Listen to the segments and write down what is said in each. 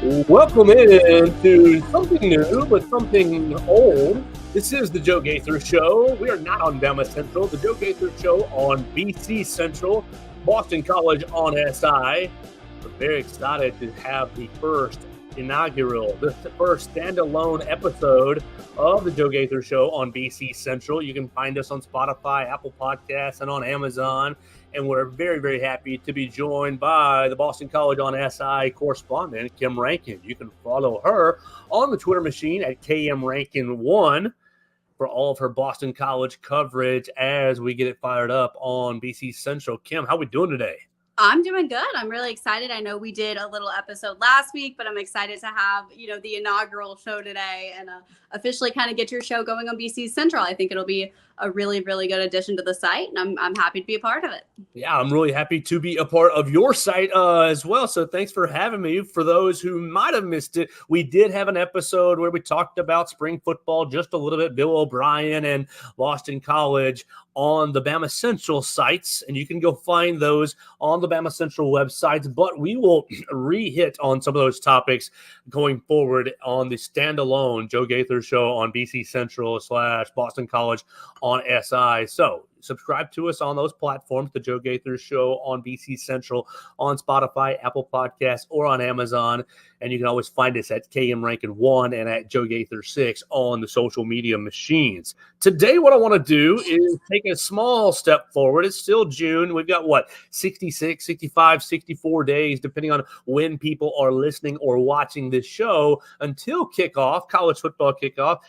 Welcome in to something new, but something old. This is the Joe Gaither Show. We are not on BCCentral. The Joe Gaither Show on BCCentral, Boston College on SI. We're very excited to have the first inaugural, the first standalone episode of the Joe Gaither Show on BCCentral. You can find us on Spotify, Apple Podcasts, and on Amazon. And we're very, very happy to be joined by the Boston College on SI correspondent, Kim Rankin. You can follow her on the Twitter machine at KMRankin1 for all of her Boston College coverage as we get it fired up on BCCentral. Kim, how are we doing today? I'm doing good. I'm really excited. I know we did a little episode last week, but I'm excited to have, the inaugural show today and officially kind of get your show going on BCCentral. I think it'll be a really, really good addition to the site, and I'm happy to be a part of it. Yeah, I'm really happy to be a part of your site as well. So thanks for having me. For those who might have missed it, we did have an episode where we talked about spring football just a little bit, Bill O'Brien and Boston College on the BCCentral sites, and you can go find those on the BCCentral websites, but we will re-hit on some of those topics going forward on the standalone Joe Gaither Show on BCCentral / Boston College on SI. So subscribe to us on those platforms, the Joe Gaither Show on BCCentral, on Spotify, Apple Podcasts, or on Amazon. And you can always find us at KMRankin1 and at Joe Gaither 6 on the social media machines. Today, what I want to do is take a small step forward. It's still June. We've got, 66, 65, 64 days, depending on when people are listening or watching this show, until kickoff, college football kickoff.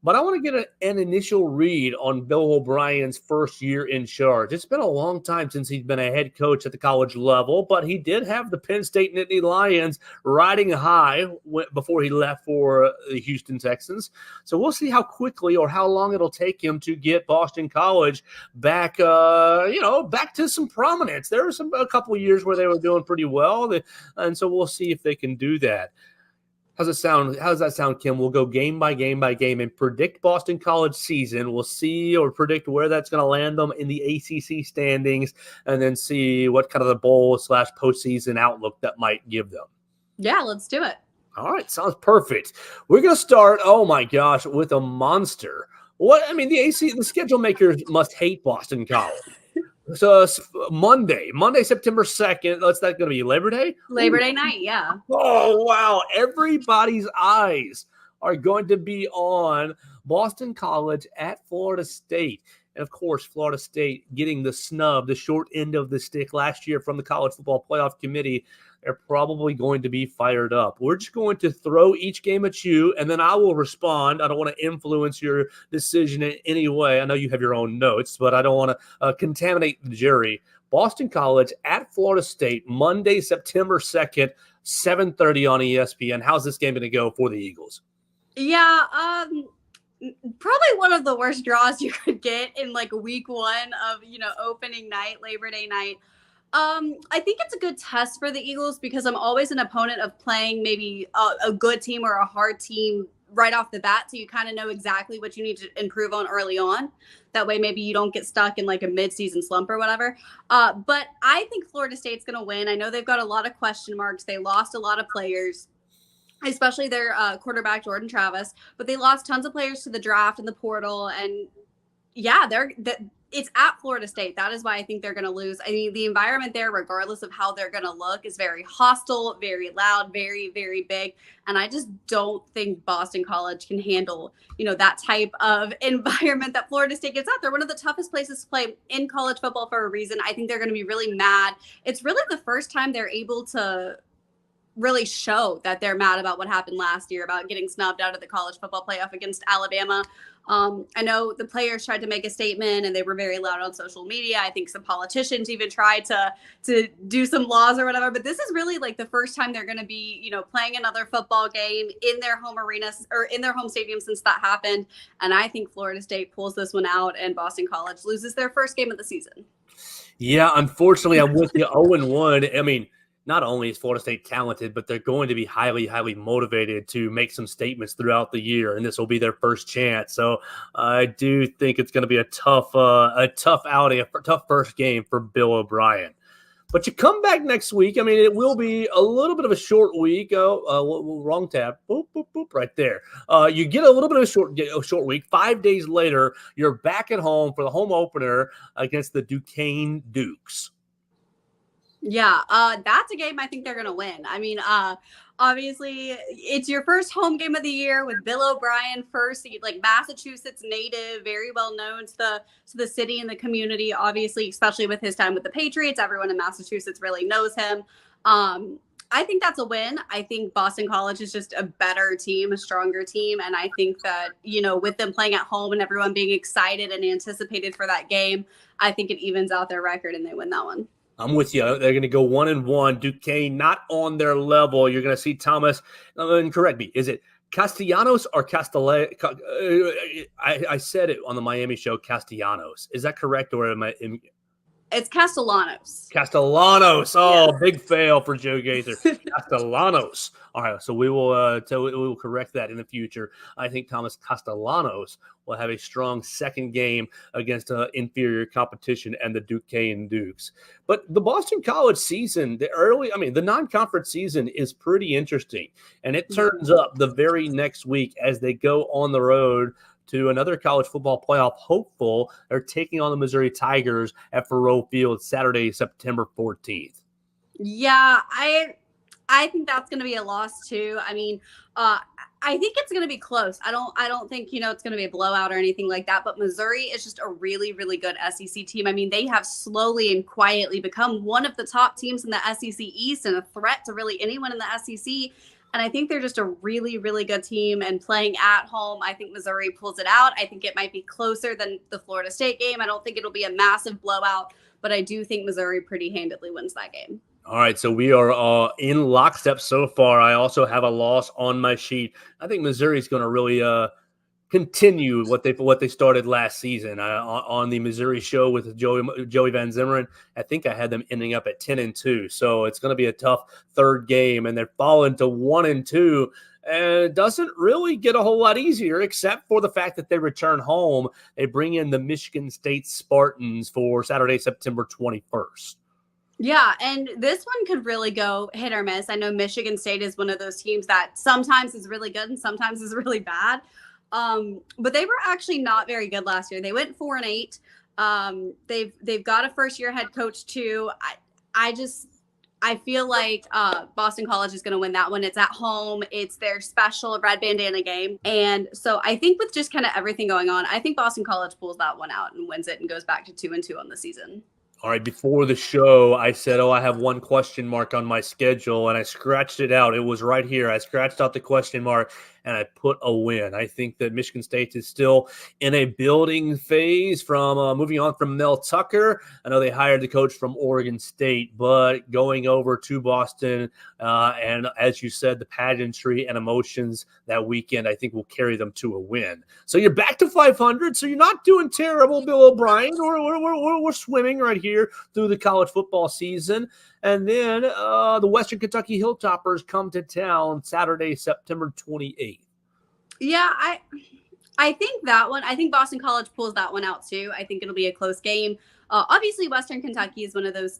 But I want to get an initial read on Bill O'Brien's first year in charge. It's been a long time since he's been a head coach at the college level, but he did have the Penn State Nittany Lions riding high before he left for the Houston Texans. So we'll see how quickly or how long it'll take him to get Boston College back, back to some prominence. There were a couple of years where they were doing pretty well, and so we'll see if they can do that. How does that sound, Kim? We'll go game by game and predict Boston College season. We'll see or predict where that's going to land them in the ACC standings, and then see what kind of the bowl / postseason outlook that might give them. Yeah, let's do it. All right, sounds perfect. We're going to start, oh my gosh, with a monster. The schedule makers must hate Boston College. So Monday, September 2nd. That's not going to be Labor Day? Labor Day night, yeah. Oh, wow. Everybody's eyes are going to be on Boston College at Florida State. And, of course, Florida State getting the snub, the short end of the stick last year from the College Football Playoff Committee. They're probably going to be fired up. We're just going to throw each game at you, and then I will respond. I don't want to influence your decision in any way. I know you have your own notes, but I don't want to contaminate the jury. Boston College at Florida State, Monday, September 2nd, 7:30 on ESPN. How's this game going to go for the Eagles? Yeah, probably one of the worst draws you could get in week one of, opening night, Labor Day night. I think it's a good test for the Eagles because I'm always an opponent of playing maybe a good team or a hard team right off the bat. So you kind of know exactly what you need to improve on early on. That way, maybe you don't get stuck in a mid-season slump or whatever. But I think Florida State's going to win. I know they've got a lot of question marks. They lost a lot of players, especially their quarterback, Jordan Travis, but they lost tons of players to the draft and the portal. And yeah, it's at Florida State. That is why I think they're going to lose. I mean, the environment there, regardless of how they're going to look, is very hostile, very loud, very, very big. And I just don't think Boston College can handle, that type of environment that Florida State gets at. They're one of the toughest places to play in college football for a reason. I think they're going to be really mad. It's really the first time they're able to really show that they're mad about what happened last year, about getting snubbed out of the college football playoff against Alabama. I know the players tried to make a statement and they were very loud on social media. I think some politicians even tried to do some laws or whatever, but this is really the first time they're going to be, playing another football game in their home arenas or in their home stadium since that happened. And I think Florida State pulls this one out and Boston College loses their first game of the season. Yeah, unfortunately, I'm with you 0-1. I mean, not only is Florida State talented, but they're going to be highly, highly motivated to make some statements throughout the year, and this will be their first chance. So I do think it's going to be a tough outing, a tough first game for Bill O'Brien. But you come back next week. I mean, it will be a little bit of a short week. Wrong tab. Boop, boop, boop, right there. You get a little bit of a short week. 5 days later, you're back at home for the home opener against the Duquesne Dukes. Yeah, that's a game I think they're going to win. I mean, obviously, it's your first home game of the year with Bill O'Brien first, like Massachusetts native, very well known to the city and the community, obviously, especially with his time with the Patriots. Everyone in Massachusetts really knows him. I think that's a win. I think Boston College is just a better team, a stronger team. And I think that, with them playing at home and everyone being excited and anticipated for that game, I think it evens out their record and they win that one. I'm with you. They're going to go 1-1. Duquesne not on their level. You're going to see Thomas. And correct me. Is it Castellanos or Castellanos? I said it on the Miami show, Castellanos. Is that correct, or am I? It's Castellanos. Castellanos. Oh, big fail for Joe Gaither. Castellanos. All right, so we will correct that in the future. I think Thomas Castellanos will have a strong second game against inferior competition and the Duquesne Dukes. But the Boston College season, the non-conference season is pretty interesting, and it turns up the very next week as they go on the road to another college football playoff hopeful. They're taking on the Missouri Tigers at Faurot Field Saturday, September 14th. Yeah, I think that's going to be a loss too. I mean, I think it's going to be close. I don't think, it's going to be a blowout or anything like that, but Missouri is just a really, really good SEC team. I mean, they have slowly and quietly become one of the top teams in the SEC East and a threat to really anyone in the SEC. And I think they're just a really, really good team, and playing at home, I think Missouri pulls it out. I think it might be closer than the Florida State game. I don't think it'll be a massive blowout, but I do think Missouri pretty handedly wins that game. All right, so we are in lockstep so far. I also have a loss on my sheet. I think Missouri's going to really continue what they started last season. On the Missouri show with Joey Van Zimmeren, I think I had them ending up at 10-2. So it's going to be a tough third game, and they're falling to 1-2. And it doesn't really get a whole lot easier, except for the fact that they return home. They bring in the Michigan State Spartans for Saturday, September 21st. Yeah, and this one could really go hit or miss. I know Michigan State is one of those teams that sometimes is really good and sometimes is really bad. But they were actually not very good last year. They went 4-8. They've got a first-year head coach too. I feel like Boston College is going to win that one. It's at home. It's their special red bandana game. And so I think with just kind of everything going on, I think Boston College pulls that one out and wins it and goes back to 2-2 on the season. All right, before the show, I said, I have one question mark on my schedule, and I scratched it out. It was right here. I scratched out the question mark, and I put a win. I think that Michigan State is still in a building phase from moving on from Mel Tucker. I know they hired the coach from Oregon State, but going over to Boston, and as you said, the pageantry and emotions that weekend, I think will carry them to a win. So you're back to 500, so you're not doing terrible, Bill O'Brien. We're swimming right here through the college football season. And then the Western Kentucky Hilltoppers come to town Saturday, September 28th. Yeah, I think that one, I think Boston College pulls that one out too. I think it'll be a close game. Obviously, Western Kentucky is one of those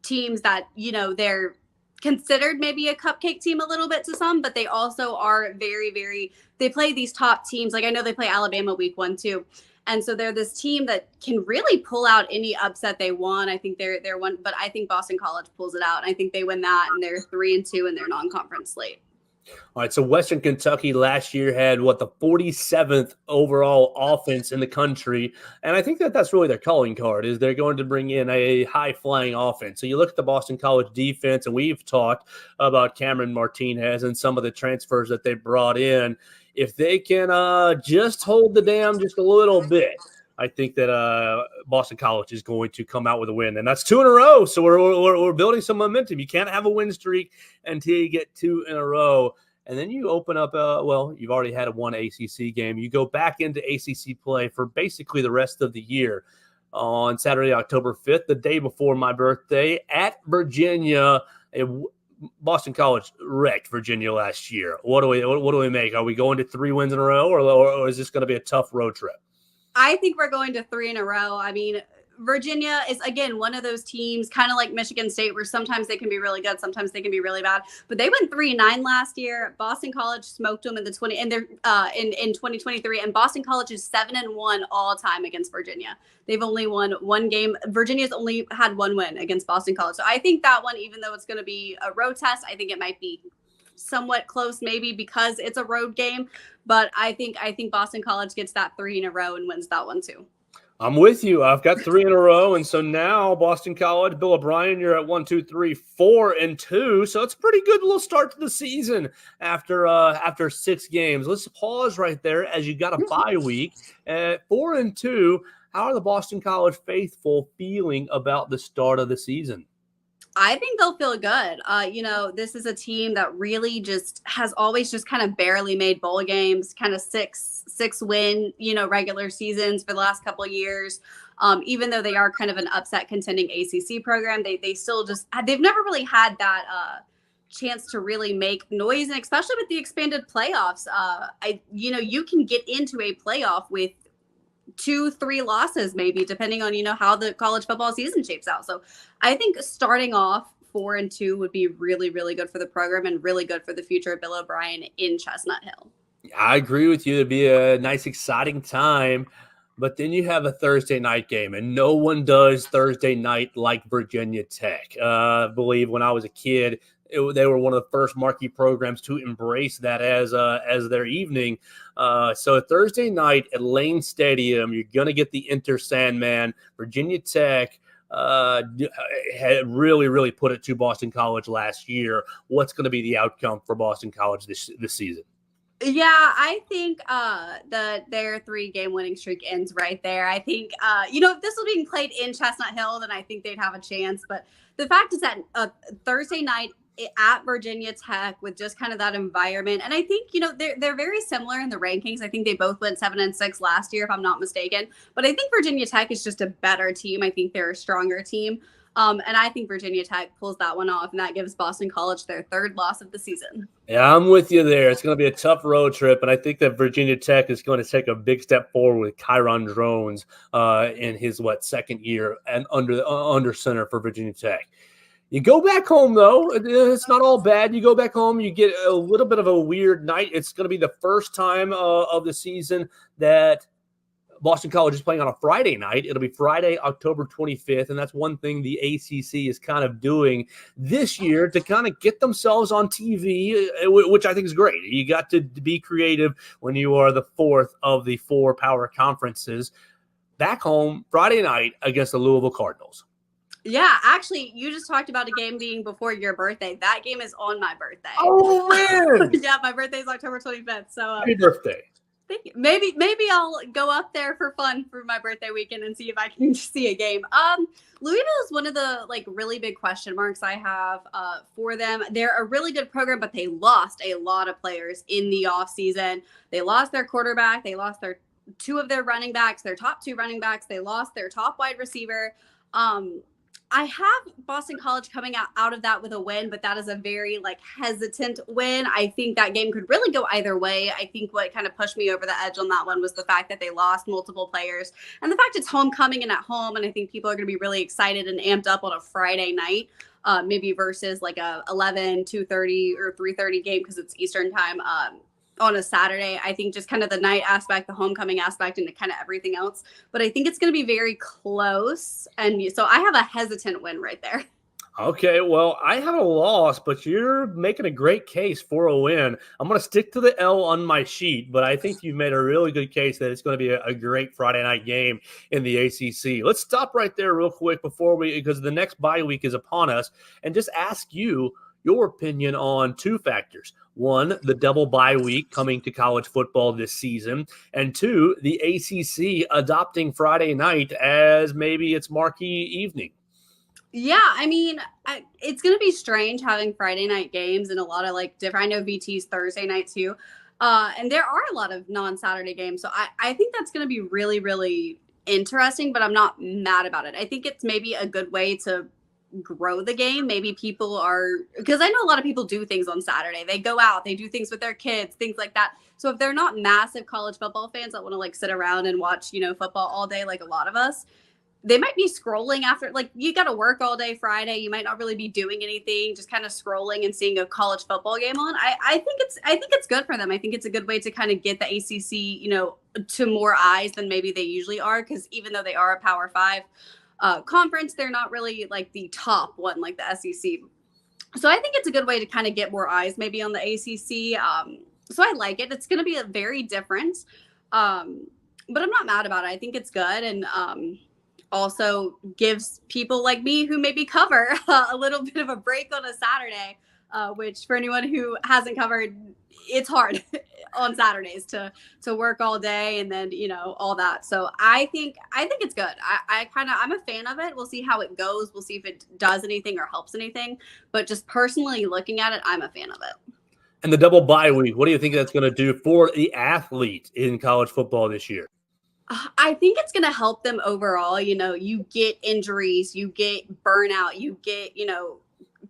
teams that, they're considered maybe a cupcake team a little bit to some, but they also are very, very, they play these top teams. Like I know they play Alabama week 1 too. And so they're this team that can really pull out any upset they want. I think they're one, but I think Boston College pulls it out. And I think they win that, and they're 3-2 in their non-conference slate. All right, so Western Kentucky last year had the 47th overall offense in the country, and I think that's really their calling card, is they're going to bring in a high-flying offense. So you look at the Boston College defense, and we've talked about Cameron Martinez and some of the transfers that they brought in. If they can just hold the dam just a little bit, I think that Boston College is going to come out with a win, and that's 2 in a row. So we're building some momentum. You can't have a win streak until you get 2 in a row, and then you open up. You've already had one ACC game. You go back into ACC play for basically the rest of the year. On Saturday, October 5th, the day before my birthday, at Virginia. Boston College wrecked Virginia last year. What do we make? Are we going to 3 wins in a row, or is this going to be a tough road trip? I think we're going to 3 in a row. I mean, Virginia is, again, one of those teams, kind of like Michigan State, where sometimes they can be really good, sometimes they can be really bad. But they went 3-9 last year. Boston College smoked them in the 20 and they're in 2023, and Boston College is 7-1 all time against Virginia. They've only won one game. Virginia's only had one win against Boston College. So I think that one, even though it's going to be a road test, I think it might be somewhat close, maybe because it's a road game. But I think Boston College gets that 3 in a row and wins that one too. I'm with you. I've got 3 in a row, and so now Boston College, Bill O'Brien, you're at 1, 2, 3, 4-2. So it's a pretty good little start to the season after 6 games. Let's pause right there as you got a bye week at 4-2. How are the Boston College faithful feeling about the start of the season? I think they'll feel good. This is a team that really just has always just kind of barely made bowl games, kind of six win, regular seasons for the last couple of years. Even though they are kind of an upset contending ACC program, they still they've never really had that chance to really make noise, and especially with the expanded playoffs. You can get into a playoff with 2-3 losses, maybe, depending on, how the college football season shapes out. So I think starting off 4-2 would be really, really good for the program and really good for the future of Bill O'Brien in Chestnut Hill. I agree with you. It'd be a nice, exciting time. But then you have a Thursday night game, and no one does Thursday night like Virginia Tech. I believe when I was a kid, they were one of the first marquee programs to embrace that as their evening. So Thursday night at Lane Stadium, you're going to get the Enter Sandman. Virginia Tech had really, really put it to Boston College last year. What's going to be the outcome for Boston College this season? Yeah, I think their 3-game winning streak ends right there. I think, if this was being played in Chestnut Hill, then I think they'd have a chance. But the fact is that Thursday night at Virginia Tech with just kind of that environment. And I think, they're very similar in the rankings. I think they both went 7-6 last year, if I'm not mistaken. But I think Virginia Tech is just a better team. I think they're a stronger team. And I think Virginia Tech pulls that one off, and that gives Boston College their 3rd loss of the season. Yeah, I'm with you there. It's going to be a tough road trip, and I think that Virginia Tech is going to take a big step forward with Kyron Drones in his, 2nd year and under center for Virginia Tech. You go back home, though. It's not all bad. You go back home, you get a little bit of a weird night. It's going to be the first time of the season that Boston College is playing on a Friday night. It'll be Friday, October 25th, and that's one thing the ACC is kind of doing this year to kind of get themselves on TV, which I think is great. You got to be creative when you are the 4th of the 4 power conferences. Back home, Friday night against the Louisville Cardinals. Yeah, actually, you just talked about a game being before your birthday. That game is on my birthday. Oh, man. Yeah, my birthday is October 25th. So happy birthday. Thank you. Maybe I'll go up there for fun for my birthday weekend and see if I can see a game. Louisville is one of the really big question marks I have for them. They're a really good program, but they lost a lot of players in the offseason. They lost their quarterback. They lost their 2 of their running backs, their top 2 running backs. They lost their top wide receiver. I have Boston College coming out of that with a win, but that is a very hesitant win. I think that game could really go either way. I think what kind of pushed me over the edge on that one was the fact that they lost multiple players and the fact it's homecoming and at home. And I think people are going to be really excited and amped up on a Friday night, maybe versus a 11, 2:30 or 3:30 game because it's Eastern time. On a Saturday. I think just kind of the night aspect, the homecoming aspect, and kind of everything else. But I think it's going to be very close. And so I have a hesitant win right there. Okay, well, I have a loss, but you're making a great case for a win. I'm going to stick to the L on my sheet, but I think you've made a really good case that it's going to be a great Friday night game in the ACC. Let's stop right there real quick because the next bye week is upon us, and just ask you your opinion on 2 factors. 1, the double bye week coming to college football this season, and 2, the ACC adopting Friday night as maybe its marquee evening. Yeah, I mean, it's going to be strange having Friday night games and a lot of different. I know VT's Thursday night too, and there are a lot of non-Saturday games. So I think that's going to be really, really interesting. But I'm not mad about it. I think it's maybe a good way to grow the game. Maybe people are, because I know a lot of people do things on Saturday. They go out, they do things with their kids, things like that. So if they're not massive college football fans that want to sit around and watch, football all day like a lot of us, they might be scrolling after, like, you got to work all day Friday. You might not really be doing anything, just kind of scrolling and seeing a college football game on. I think it's good for them. I think it's a good way to kind of get the ACC, to more eyes than maybe they usually are. Because even though they are a Power 5 conference, they're not really like the top one like the SEC. So I think it's a good way to kind of get more eyes maybe on the ACC. So I like it. It's going to be a very different, but I'm not mad about it. I think it's good. And also gives people like me who maybe cover a little bit of a break on a Saturday, which for anyone who hasn't covered, it's hard on Saturdays to work all day and then, all that. So I think it's good. I'm a fan of it. We'll see how it goes. We'll see if it does anything or helps anything, but just personally looking at it, I'm a fan of it. And the double bye week, what do you think that's going to do for the athlete in college football this year? I think it's going to help them overall. You get injuries, you get burnout, you get,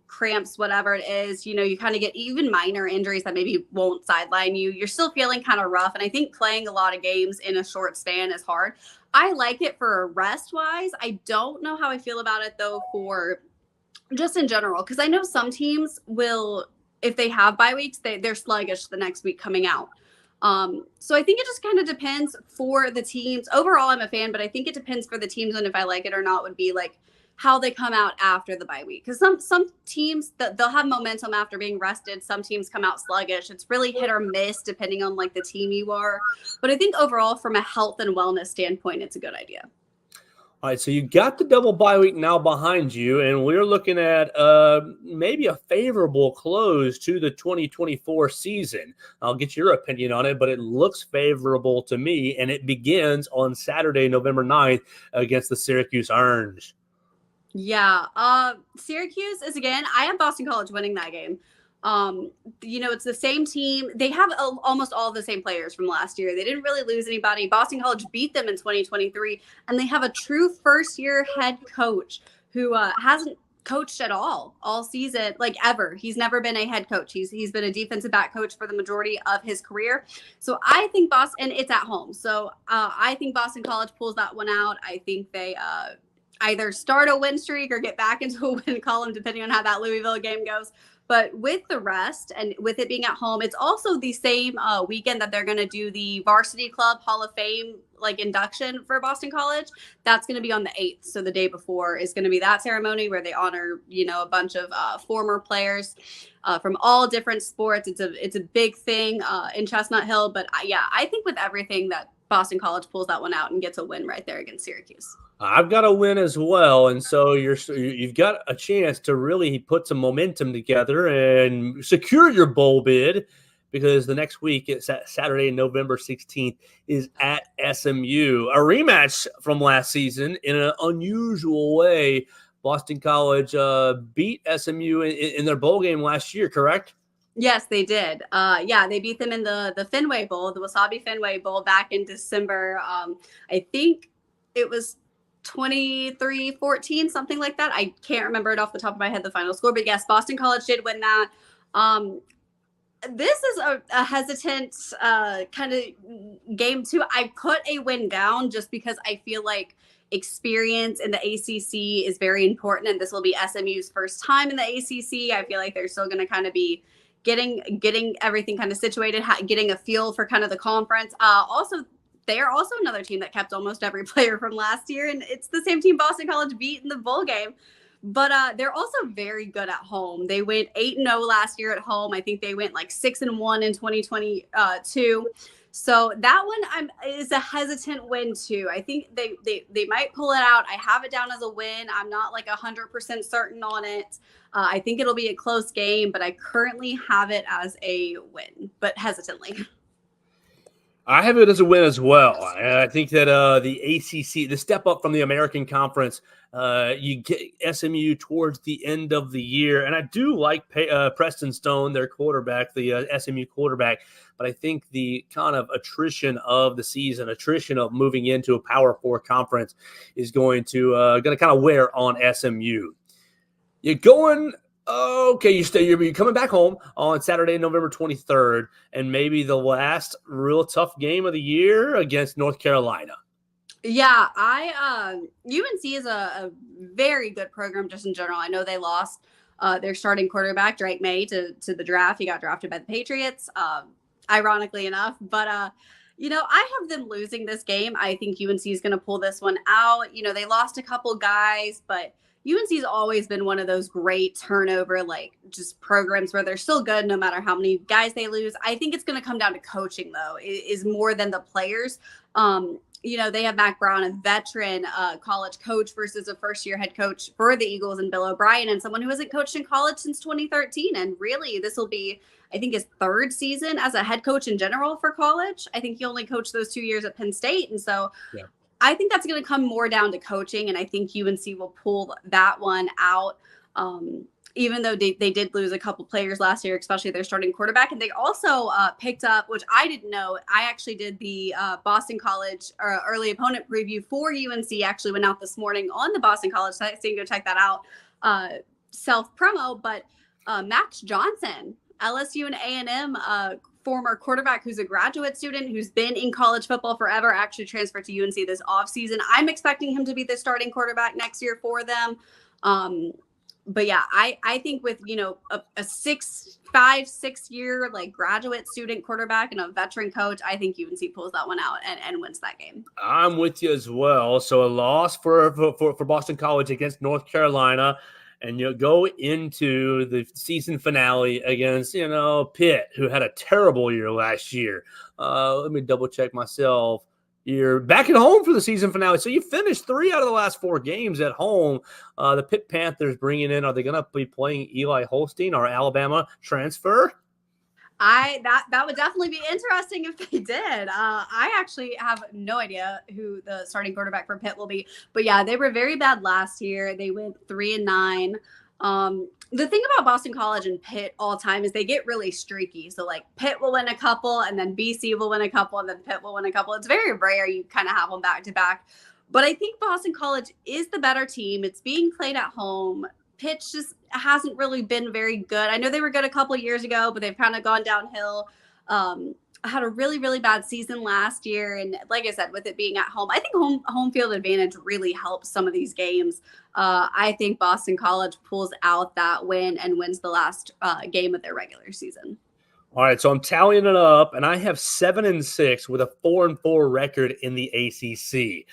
cramps, whatever it is, you kind of get even minor injuries that maybe won't sideline you. You're still feeling kind of rough. And I think playing a lot of games in a short span is hard. I like it for rest wise. I don't know how I feel about it though, for just in general, because I know some teams will, if they have bye weeks, they're sluggish the next week coming out. So I think it just kind of depends for the teams. Overall, I'm a fan, but I think it depends for the teams and if I like it or not would be like how they come out after the bye week. Because some teams they'll have momentum after being rested. Some teams come out sluggish. It's really hit or miss depending on like the team you are. But I think overall, from a health and wellness standpoint, it's a good idea. All right, so you got the double bye week now behind you, and we're looking at maybe a favorable close to the 2024 season. I'll get your opinion on it, but it looks favorable to me, and it begins on Saturday, November 9th against the Syracuse Orange. Yeah, Syracuse is, again, I have Boston College winning that game. It's the same team. They have almost all the same players from last year. They didn't really lose anybody. Boston College beat them in 2023, and they have a true first-year head coach who hasn't coached at all season, like ever. He's never been a head coach. He's been a defensive back coach for the majority of his career. So I think Boston, and it's at home. So I think Boston College pulls that one out. I think they either start a win streak or get back into a win column, depending on how that Louisville game goes. But with the rest and with it being at home, it's also the same weekend that they're going to do the Varsity Club Hall of Fame like induction for Boston College. That's going to be on the 8th. So the day before is going to be that ceremony where they honor, a bunch of former players from all different sports. It's a big thing in Chestnut Hill. But I think with everything that Boston College pulls that one out and gets a win right there against Syracuse. I've got a win as well, and so you've got a chance to really put some momentum together and secure your bowl bid, because the next week, it's Saturday, November 16th, is at SMU. A rematch from last season in an unusual way. Boston College beat SMU in their bowl game last year, correct? Yes, they did. They beat them in the Fenway Bowl, the Wasabi Fenway Bowl back in December. I think it was 23-14, something like that. I can't remember it off the top of my head, the final score, but yes, Boston College did win that. This is a hesitant kind of game too. I put a win down just because I feel like experience in the ACC is very important, and this will be SMU's first time in the ACC. I feel like they're still going to kind of be getting everything kind of situated, getting a feel for kind of the conference. They are also another team that kept almost every player from last year, and it's the same team Boston College beat in the bowl game. But they're also very good at home. They went 8-0 last year at home. I think they went like 6-1 in 2022. So that one is a hesitant win too. I think they might pull it out. I have it down as a win. I'm not like 100% certain on it. I think it'll be a close game, but I currently have it as a win, but hesitantly. I have it as a win as well. I think that the ACC, the step up from the American Conference, you get SMU towards the end of the year. And I do like Preston Stone, their quarterback, the SMU quarterback. But I think the kind of attrition of the season, attrition of moving into a Power 4 conference is going to kind of wear on SMU. You're going... Okay, you're coming back home on Saturday, November 23rd, and maybe the last real tough game of the year against North Carolina. Yeah, UNC is a very good program just in general. I know they lost their starting quarterback Drake May to the draft. He got drafted by the Patriots, ironically enough. But I have them losing this game. I think UNC is going to pull this one out. They lost a couple guys, but UNC's always been one of those great turnover, like just programs where they're still good no matter how many guys they lose. I think it's going to come down to coaching, though, is more than the players. They have Mac Brown, a veteran college coach, versus a first-year head coach for the Eagles and Bill O'Brien, and someone who hasn't coached in college since 2013. And really, this will be, I think, his third season as a head coach in general for college. I think he only coached those 2 years at Penn State. And so I think that's going to come more down to coaching, and I think UNC will pull that one out. Even though they did lose a couple players last year, especially their starting quarterback. And they also picked up, which I didn't know, I actually did the Boston College early opponent preview for UNC, actually went out this morning on the Boston College site, so you can go check that out, self-promo. But Max Johnson, LSU and A&M former quarterback who's a graduate student who's been in college football forever, actually transferred to UNC this offseason. I'm expecting him to be the starting quarterback next year for them. But yeah, I think with, a 5-6 year like graduate student quarterback and a veteran coach, I think UNC pulls that one out and wins that game. I'm with you as well. So a loss for Boston College against North Carolina, and you'll go into the season finale against, Pitt, who had a terrible year last year. Let me double check myself. You're back at home for the season finale. So you finished 3 out of the last 4 games at home. The Pitt Panthers bringing in, are they going to be playing Eli Holstein, or Alabama transfer? That would definitely be interesting if they did. I actually have no idea who the starting quarterback for Pitt will be. But yeah, they were very bad last year. They went 3-9. The thing about Boston College and Pitt all time is they get really streaky. So like Pitt will win a couple, and then BC will win a couple, and then Pitt will win a couple. It's very rare you kind of have them back to back. But I think Boston College is the better team. It's being played at home. Pitt just hasn't really been very good. I know they were good a couple of years ago, but they've kind of gone downhill. Had a really, really bad season last year. And like I said, with it being at home, I think home field advantage really helps some of these games. I think Boston College pulls out that win and wins the last game of their regular season. All right, so I'm tallying it up, and I have 7-6 with a 4-4 record in the ACC.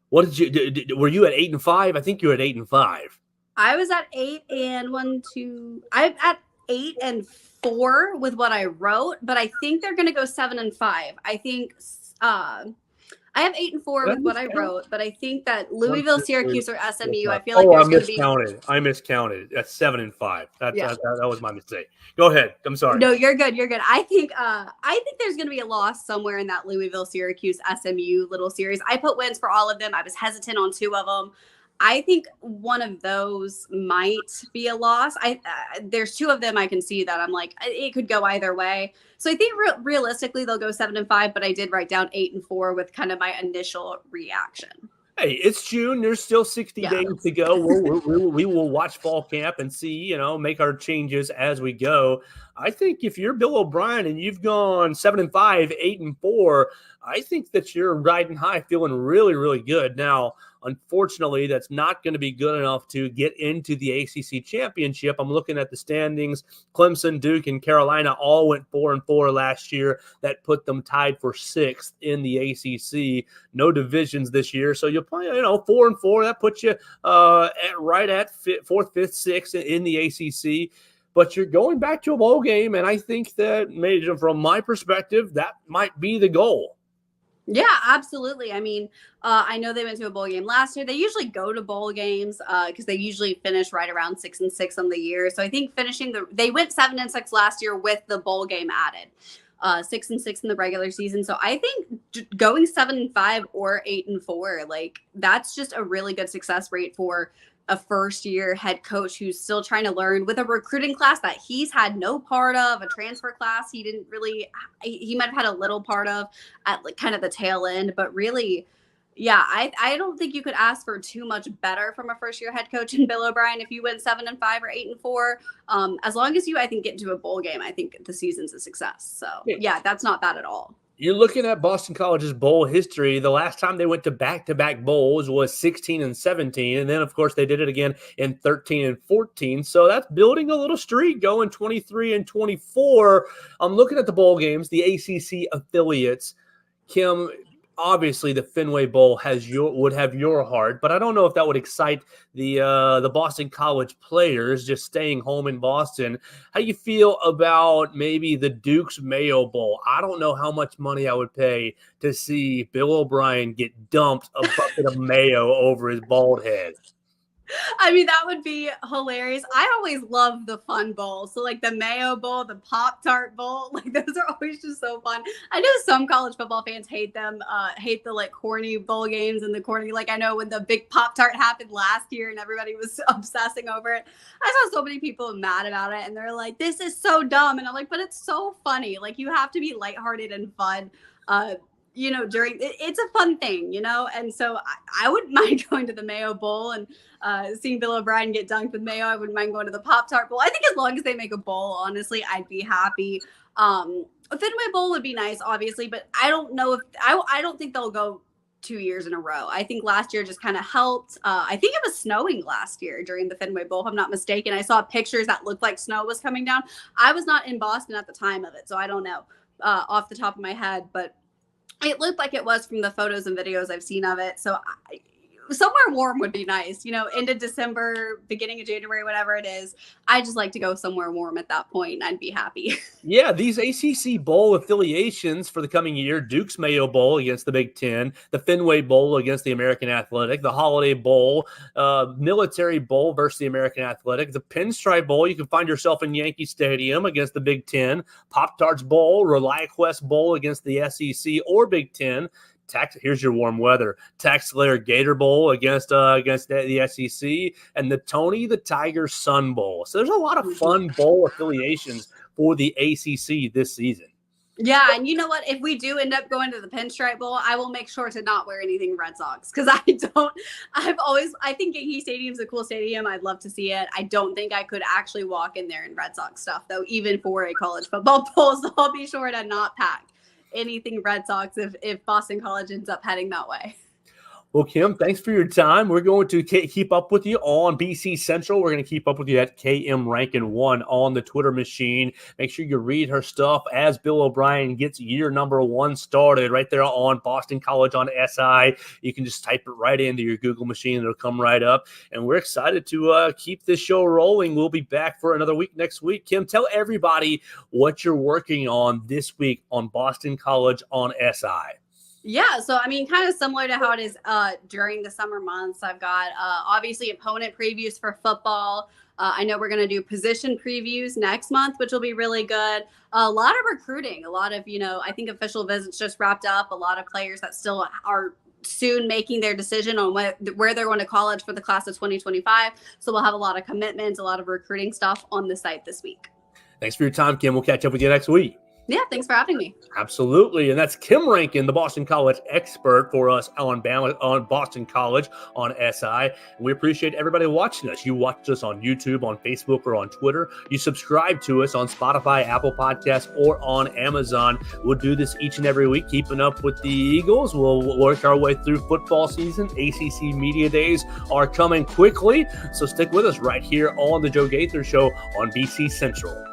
What did you? Were you at 8-5? I think you were at 8-5. I was at 8-1-2. I'm at 8-4 with what I wrote, but I think they're going to go 7-5. I think I have 8-4 with what I wrote, but I think that Louisville, Syracuse, or SMU. I feel like there's going to be. I miscounted. That's 7-5. That was my mistake. Go ahead. I'm sorry. No, you're good. You're good. I think there's going to be a loss somewhere in that Louisville, Syracuse, SMU little series. I put wins for all of them. I was hesitant on 2 of them. I think one of those might be a loss. There's 2 of them I can see that I'm like, it could go either way. So I think realistically they'll go 7-5, but I did write down 8-4 with kind of my initial reaction. Hey, it's June. There's still 60 days to go. We will watch fall camp and see, make our changes as we go. I think if you're Bill O'Brien and you've gone 7-5, 8-4, I think that you're riding high, feeling really, really good. Now, unfortunately, that's not going to be good enough to get into the ACC championship. I'm looking at the standings. Clemson, Duke, and Carolina all went 4-4 last year. That put them tied for 6th in the ACC. No divisions this year, so you'll play, 4-4. That puts you right at 4th, 5th, 6th in the ACC. But you're going back to a bowl game, and I think that, from my perspective, that might be the goal. Yeah, absolutely. I mean, I know they went to a bowl game last year. They usually go to bowl games because they usually finish right around 6-6 on the year. So I think they went 7-6 last year with the bowl game added, 6-6 in the regular season. So I think going 7-5 or 8-4, like that's just a really good success rate for a first-year head coach who's still trying to learn with a recruiting class that he's had no part of, a transfer class he might have had a little part of at like kind of the tail end, but really, yeah, I don't think you could ask for too much better from a first-year head coach in Bill O'Brien if you went 7-5 or 8-4. As long as you, I think, get into a bowl game, I think the season's a success. So yeah, that's not bad at all. You're looking at Boston College's bowl history. The last time they went to back-to-back bowls was 16 and 17. And then, of course, they did it again in 13 and 14. So that's building a little streak going 23 and 24. I'm looking at the bowl games, the ACC affiliates. Kim, obviously the Fenway Bowl would have your heart, but I don't know if that would excite the Boston College players just staying home in Boston. How you feel about maybe the Duke's Mayo Bowl? I don't know how much money I would pay to see Bill O'Brien get dumped a bucket of mayo over his bald head. I mean, that would be hilarious. I always love the fun bowls. So like the Mayo Bowl, the Pop-Tart Bowl, like those are always just so fun. I know some college football fans hate them, hate the like corny bowl games and the corny, like I know when the big Pop-Tart happened last year and everybody was obsessing over it. I saw so many people mad about it and they're like, this is so dumb. And I'm like, but it's so funny. Like you have to be lighthearted and fun. During it's a fun thing, and so I wouldn't mind going to the Mayo Bowl and seeing Bill O'Brien get dunked with mayo. I wouldn't mind going to the Pop-Tart Bowl. I think as long as they make a bowl, honestly, I'd be happy. A Fenway Bowl would be nice, obviously, but I don't know if I don't think they'll go 2 years in a row. I think last year just kind of helped. I think it was snowing last year during the Fenway Bowl, if I'm not mistaken. I saw pictures that looked like snow was coming down. I was not in Boston at the time of it, so I don't know off the top of my head, but it looked like it was from the photos and videos I've seen of it. So somewhere warm would be nice, end of December, beginning of January, whatever it is. I just like to go somewhere warm at that point and I'd be happy. Yeah, these ACC bowl affiliations for the coming year, Duke's Mayo Bowl against the Big Ten, the Fenway Bowl against the American Athletic, the Holiday Bowl, Military Bowl versus the American Athletic, the Pinstripe Bowl, you can find yourself in Yankee Stadium against the Big Ten, Pop-Tarts Bowl, ReliaQuest Bowl against the SEC or Big Ten. Here's your warm weather. Taxslayer Gaither Bowl against the SEC, and the Tony the Tiger Sun Bowl. So there's a lot of fun bowl affiliations for the ACC this season. Yeah, and you know what? If we do end up going to the Pinstripe Bowl, I will make sure to not wear anything Red Sox because I think Yankee Stadium's a cool stadium. I'd love to see it. I don't think I could actually walk in there in Red Sox stuff, though, even for a college football bowl. So I'll be sure to not pack anything Red Sox if Boston College ends up heading that way. Well, Kim, thanks for your time. We're going to keep up with you on BC Central. We're going to keep up with you at Kim Rankin 1 on the Twitter machine. Make sure you read her stuff as Bill O'Brien gets year number 1 started right there on Boston College on SI. You can just type it right into your Google machine. It'll come right up. And we're excited to keep this show rolling. We'll be back for another week next week. Kim, tell everybody what you're working on this week on Boston College on SI. Yeah, so I mean, kind of similar to how it is during the summer months. I've got obviously opponent previews for football. I know we're going to do position previews next month, which will be really good. A lot of recruiting, a lot of, I think official visits just wrapped up. A lot of players that still are soon making their decision on where they're going to college for the class of 2025. So we'll have a lot of commitments, a lot of recruiting stuff on the site this week. Thanks for your time, Kim. We'll catch up with you next week. Yeah, thanks for having me. Absolutely. And that's Kim Rankin, the Boston College expert for us on Boston College on SI. We appreciate everybody watching us. You watch us on YouTube, on Facebook, or on Twitter. You subscribe to us on Spotify, Apple Podcasts, or on Amazon. We'll do this each and every week, keeping up with the Eagles. We'll work our way through football season. ACC Media Days are coming quickly. So stick with us right here on the Joe Gaither Show on BC Central.